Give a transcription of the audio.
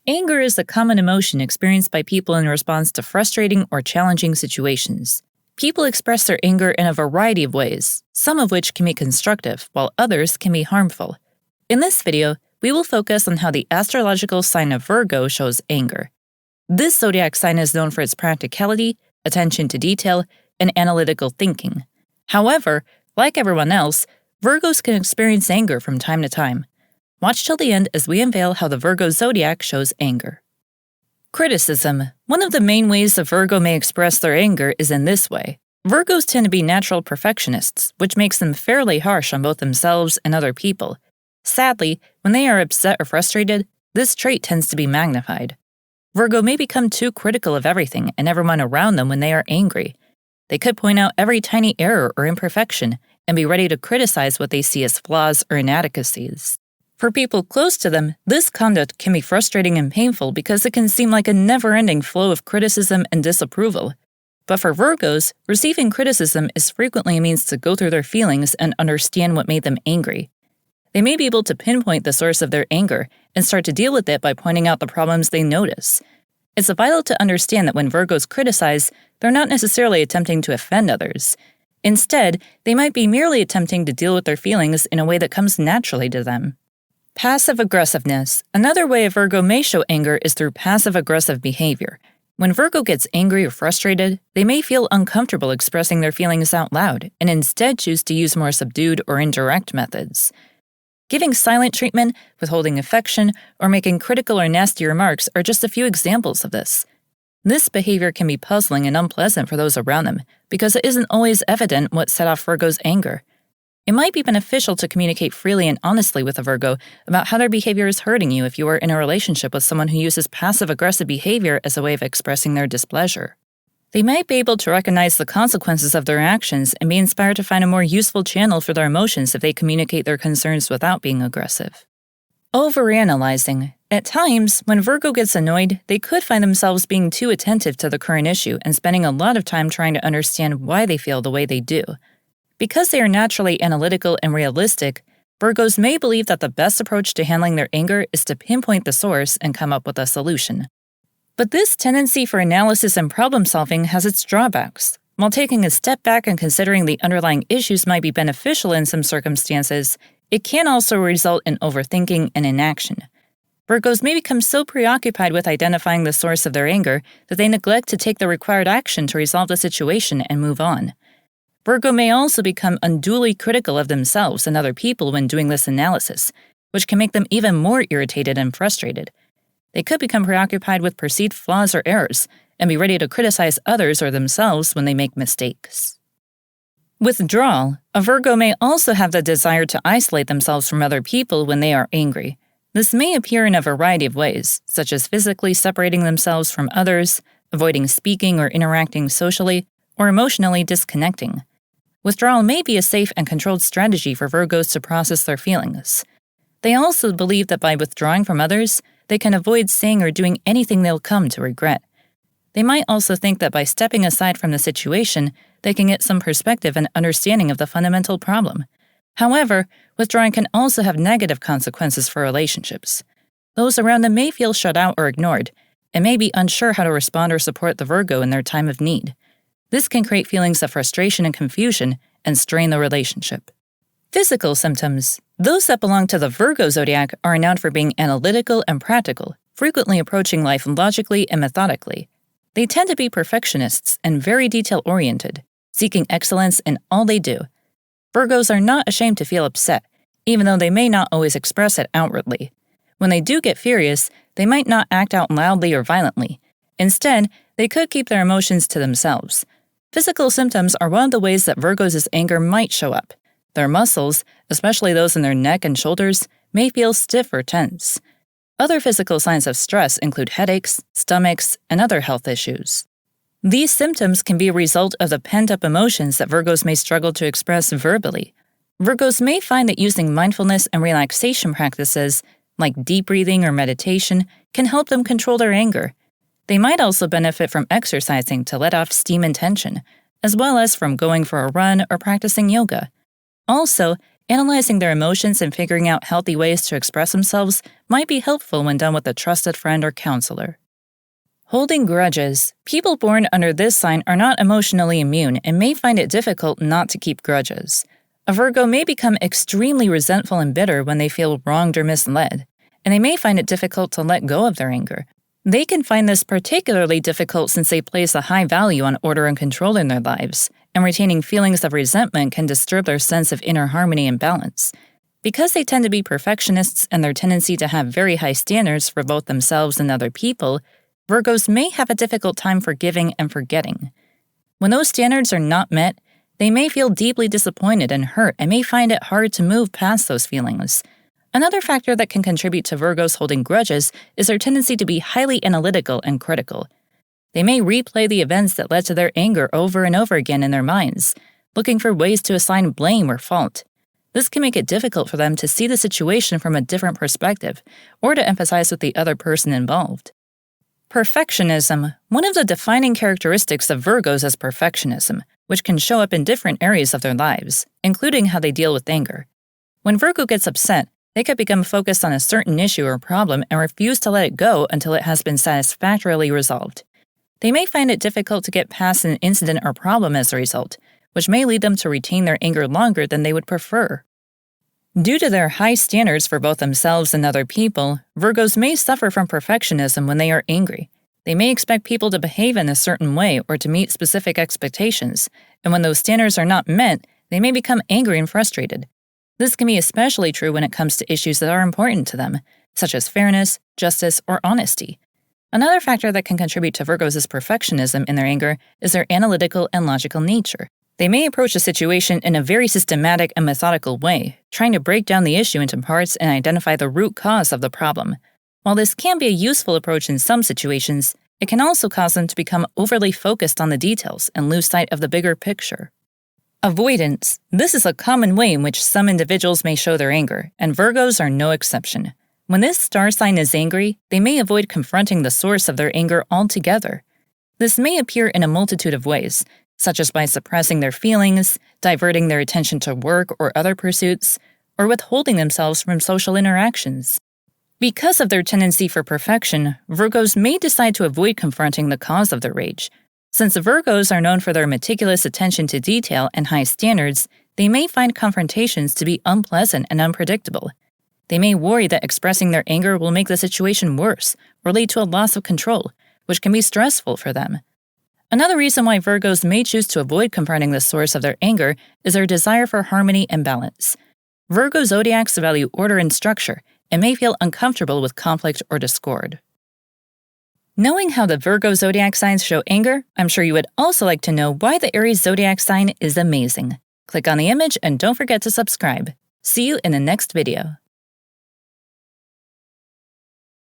Anger is a common emotion experienced by people in response to frustrating or challenging situations. People express their anger in a variety of ways, some of which can be constructive, while others can be harmful. In this video, we will focus on how the astrological sign of Virgo shows anger. This zodiac sign is known for its practicality, attention to detail, and analytical thinking. However, like everyone else, Virgos can experience anger from time to time. Watch till the end as we unveil how the Virgo zodiac shows anger. Criticism. One of the main ways a Virgo may express their anger is in this way. Virgos tend to be natural perfectionists, which makes them fairly harsh on both themselves and other people. Sadly, when they are upset or frustrated, this trait tends to be magnified. Virgo may become too critical of everything and everyone around them when they are angry. They could point out every tiny error or imperfection and be ready to criticize what they see as flaws or inadequacies. For people close to them, this conduct can be frustrating and painful because it can seem like a never-ending flow of criticism and disapproval. But for Virgos, receiving criticism is frequently a means to go through their feelings and understand what made them angry. They may be able to pinpoint the source of their anger and start to deal with it by pointing out the problems they notice. It's vital to understand that when Virgos criticize, they're not necessarily attempting to offend others. Instead, they might be merely attempting to deal with their feelings in a way that comes naturally to them. Passive aggressiveness. Another way a Virgo may show anger is through passive-aggressive behavior. When Virgo gets angry or frustrated, they may feel uncomfortable expressing their feelings out loud and instead choose to use more subdued or indirect methods. Giving silent treatment, withholding affection, or making critical or nasty remarks are just a few examples of this. This behavior can be puzzling and unpleasant for those around them because it isn't always evident what set off Virgo's anger. It might be beneficial to communicate freely and honestly with a Virgo about how their behavior is hurting you if you are in a relationship with someone who uses passive-aggressive behavior as a way of expressing their displeasure. They might be able to recognize the consequences of their actions and be inspired to find a more useful channel for their emotions if they communicate their concerns without being aggressive. Overanalyzing. At times, when Virgo gets annoyed, they could find themselves being too attentive to the current issue and spending a lot of time trying to understand why they feel the way they do. Because they are naturally analytical and realistic, Virgos may believe that the best approach to handling their anger is to pinpoint the source and come up with a solution. But this tendency for analysis and problem-solving has its drawbacks. While taking a step back and considering the underlying issues might be beneficial in some circumstances, it can also result in overthinking and inaction. Virgos may become so preoccupied with identifying the source of their anger that they neglect to take the required action to resolve the situation and move on. Virgo may also become unduly critical of themselves and other people when doing this analysis, which can make them even more irritated and frustrated. They could become preoccupied with perceived flaws or errors and be ready to criticize others or themselves when they make mistakes. Withdrawal. A Virgo may also have the desire to isolate themselves from other people when they are angry. This may appear in a variety of ways, such as physically separating themselves from others, avoiding speaking or interacting socially, or emotionally disconnecting. Withdrawal may be a safe and controlled strategy for Virgos to process their feelings. They also believe that by withdrawing from others, they can avoid saying or doing anything they'll come to regret. They might also think that by stepping aside from the situation, they can get some perspective and understanding of the fundamental problem. However, withdrawing can also have negative consequences for relationships. Those around them may feel shut out or ignored, and may be unsure how to respond or support the Virgo in their time of need. This can create feelings of frustration and confusion and strain the relationship. Physical symptoms. Those that belong to the Virgo zodiac are renowned for being analytical and practical, frequently approaching life logically and methodically. They tend to be perfectionists and very detail-oriented, seeking excellence in all they do. Virgos are not ashamed to feel upset, even though they may not always express it outwardly. When they do get furious, they might not act out loudly or violently. Instead, they could keep their emotions to themselves. Physical symptoms are one of the ways that Virgos' anger might show up. Their muscles, especially those in their neck and shoulders, may feel stiff or tense. Other physical signs of stress include headaches, stomachs, and other health issues. These symptoms can be a result of the pent-up emotions that Virgos may struggle to express verbally. Virgos may find that using mindfulness and relaxation practices, like deep breathing or meditation, can help them control their anger. They might also benefit from exercising to let off steam and tension, as well as from going for a run or practicing yoga. Also, Analyzing their emotions and figuring out healthy ways to express themselves might be helpful when done with a trusted friend or counselor. Holding grudges. People born under this sign are not emotionally immune and may find it difficult not to keep grudges. A Virgo may become extremely resentful and bitter when they feel wronged or misled, and they may find it difficult to let go of their anger. They can find this particularly difficult since they place a high value on order and control in their lives, and retaining feelings of resentment can disturb their sense of inner harmony and balance. Because they tend to be perfectionists and their tendency to have very high standards for both themselves and other people, Virgos may have a difficult time forgiving and forgetting. When those standards are not met, they may feel deeply disappointed and hurt and may find it hard to move past those feelings. Another factor that can contribute to Virgos holding grudges is their tendency to be highly analytical and critical. They may replay the events that led to their anger over and over again in their minds, looking for ways to assign blame or fault. This can make it difficult for them to see the situation from a different perspective or to empathize with the other person involved. Perfectionism. One of the defining characteristics of Virgos is perfectionism, which can show up in different areas of their lives, including how they deal with anger. When Virgo gets upset, they could become focused on a certain issue or problem and refuse to let it go until it has been satisfactorily resolved. They may find it difficult to get past an incident or problem as a result, which may lead them to retain their anger longer than they would prefer. Due to their high standards for both themselves and other people, Virgos may suffer from perfectionism when they are angry. They may expect people to behave in a certain way or to meet specific expectations, and when those standards are not met, they may become angry and frustrated. This can be especially true when it comes to issues that are important to them, such as fairness, justice, or honesty. Another factor that can contribute to Virgos' perfectionism in their anger is their analytical and logical nature. They may approach a situation in a very systematic and methodical way, trying to break down the issue into parts and identify the root cause of the problem. While this can be a useful approach in some situations, it can also cause them to become overly focused on the details and lose sight of the bigger picture. Avoidance. This is a common way in which some individuals may show their anger, and Virgos are no exception. When this star sign is angry, they may avoid confronting the source of their anger altogether. This may appear in a multitude of ways, such as by suppressing their feelings, diverting their attention to work or other pursuits, or withholding themselves from social interactions. Because of their tendency for perfection, Virgos may decide to avoid confronting the cause of their rage. Since Virgos are known for their meticulous attention to detail and high standards, they may find confrontations to be unpleasant and unpredictable. They may worry that expressing their anger will make the situation worse or lead to a loss of control, which can be stressful for them. Another reason why Virgos may choose to avoid confronting the source of their anger is their desire for harmony and balance. Virgo zodiacs value order and structure and may feel uncomfortable with conflict or discord. Knowing how the Virgo zodiac signs show anger, I'm sure you would also like to know why the Aries zodiac sign is amazing. Click on the image and don't forget to subscribe. See you in the next video.